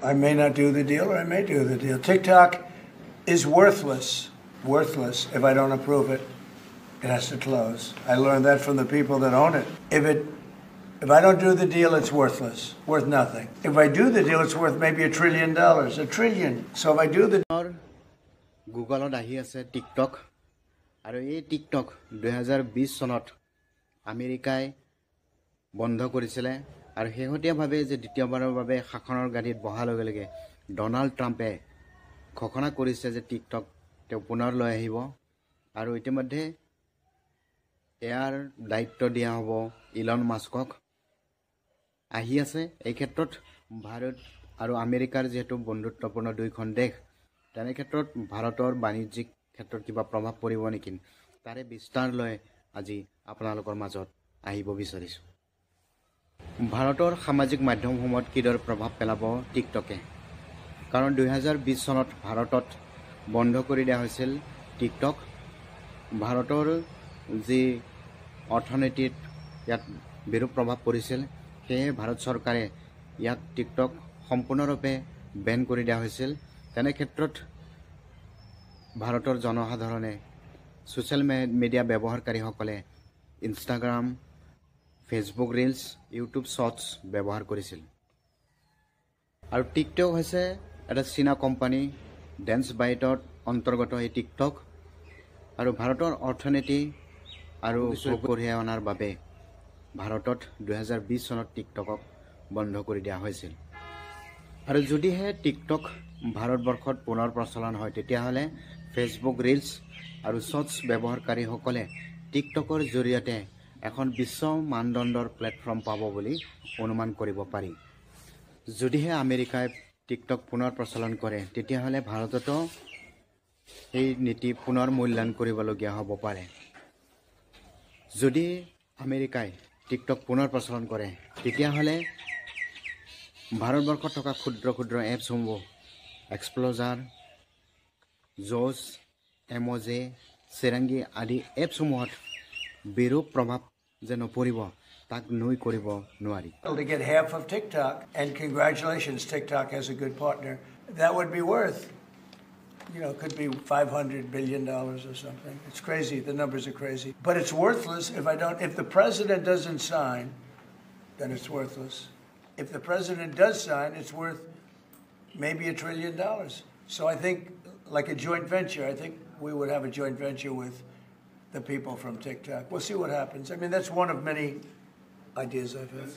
I may not do the deal or I may do the deal. TikTok is worthless if I don't approve it. It has to close. I learned that from the people that own it. If I don't do the deal, it's worthless, worth nothing. If I do the deal, it's worth maybe $1 trillion, $1 trillion. So if I do the Google ahi ase TikTok aru ei TikTok 2020 sonot Amerikai বন্ধ কৰিছিলে আৰু হেহতিয়া ভাবে যে দ্বিতীয়বাৰৰ বাবে শাসনৰ গাড়ীত বহাৰ লগে লগে ডনাল্ড ট্ৰাম্পে ঘোষণা কৰিছে যে টিকটক তেওঁ পুনৰ লৈ আহিব আৰু ইতিমধ্যে ইয়াৰ দায়িত্ব দিয়া হ'ব ইলন মাস্কক আহি আছে এই ক্ষেত্ৰত ভাৰত আৰু আমেৰিকাৰ যেটো বন্ধুত্বপূৰ্ণ দুইখন দেশ তেনে ক্ষেত্ৰত ভাৰতৰ বাণিজ্যিক ক্ষেত্ৰত কিবা প্ৰভাৱ পৰিব নেকি তাৰে বিস্তাৰ লৈ আজি আপোনালোকৰ মাজত আহিব বিচাৰিছো ভাৰতৰ সামাজিক মাধ্যমসমূহত কিদৰ প্ৰভাৱ পেলাব টিকটকে কাৰণ 2020 চনত ভাৰতত বন্ধ কৰি দিয়া হৈছিল টিকটক ভাৰতৰ যি অৰ্থনীতিত ইয়াত বিৰূপ প্ৰভাৱ পৰিছিল সেয়ে ভাৰত চৰকাৰে ইয়াক টিকটক সম্পূৰ্ণৰূপে বেন কৰি দিয়া হৈছিল তেনে ক্ষেত্ৰত ভাৰতৰ জনসাধাৰণে সোশ্যাল মিডিয়া ব্যৱহাৰকাৰীসকলে ইনষ্টাগ্ৰাম ফেসবুক ৰিলস ইউটিউব শৰ্টস ব্যবহাৰ কৰেছিল আৰ টিকটক হয়েছে এটা চীনা কোম্পানি ড্যান্স বাইটৰ অন্তৰ্গত এই টিকটক আৰু ভাৰতৰ অৰ্থনীতি আৰু কঢ়িয়াই অনাৰ বাবে ভাৰতত 2020 চনত টিকটকক বন্ধ কৰি দিয়া হৈছিল আৰু যদিহে টিকটক ভাৰতবৰ্ষত পুনৰ প্ৰচলন হয় তেতিয়াহলে ফেসবুক ৰিলস আৰু শৰ্টস ব্যৱহাৰকাৰীসকলে টিকটকৰ জৰিয়তে এখন বিশ্ব মানদণ্ডৰ প্ল্যাটফৰ্ম পাব বুলি অনুমান কৰিব পাৰি যদিহে আমেৰিকাই টিকটক পুনৰ প্ৰচলন কৰে তেতিয়াহলে ভাৰততো এই নীতি পুনৰ মূল্যায়ন কৰিবলগীয়া হ'ব পাৰে যদি আমেৰিকাই টিকটক পুনৰ প্ৰচলন কৰে তেতিয়াহলে ভাৰতবৰ্ষত থকা ক্ষুদ্ৰ ক্ষুদ্ৰ এপছসমূহ এক্সপ্লোজাৰ জোছ এমোজি সেৰাংগী আদি এপছসমূহত বিৰূপ প্ৰভাৱ যে নপৰিব তাক নৈ কৰিব নোৱাৰি to get half of TikTok and congratulations TikTok has a good partner that would be worth could be $500 billion or something it's crazy the numbers are crazy but it's worthless if the president doesn't sign then it's worthless if the president does sign it's worth maybe $1 trillion so I think like a joint venture I think we would have a joint venture with the people from TikTok. We'll see what happens. I mean, that's one of many ideas I've had.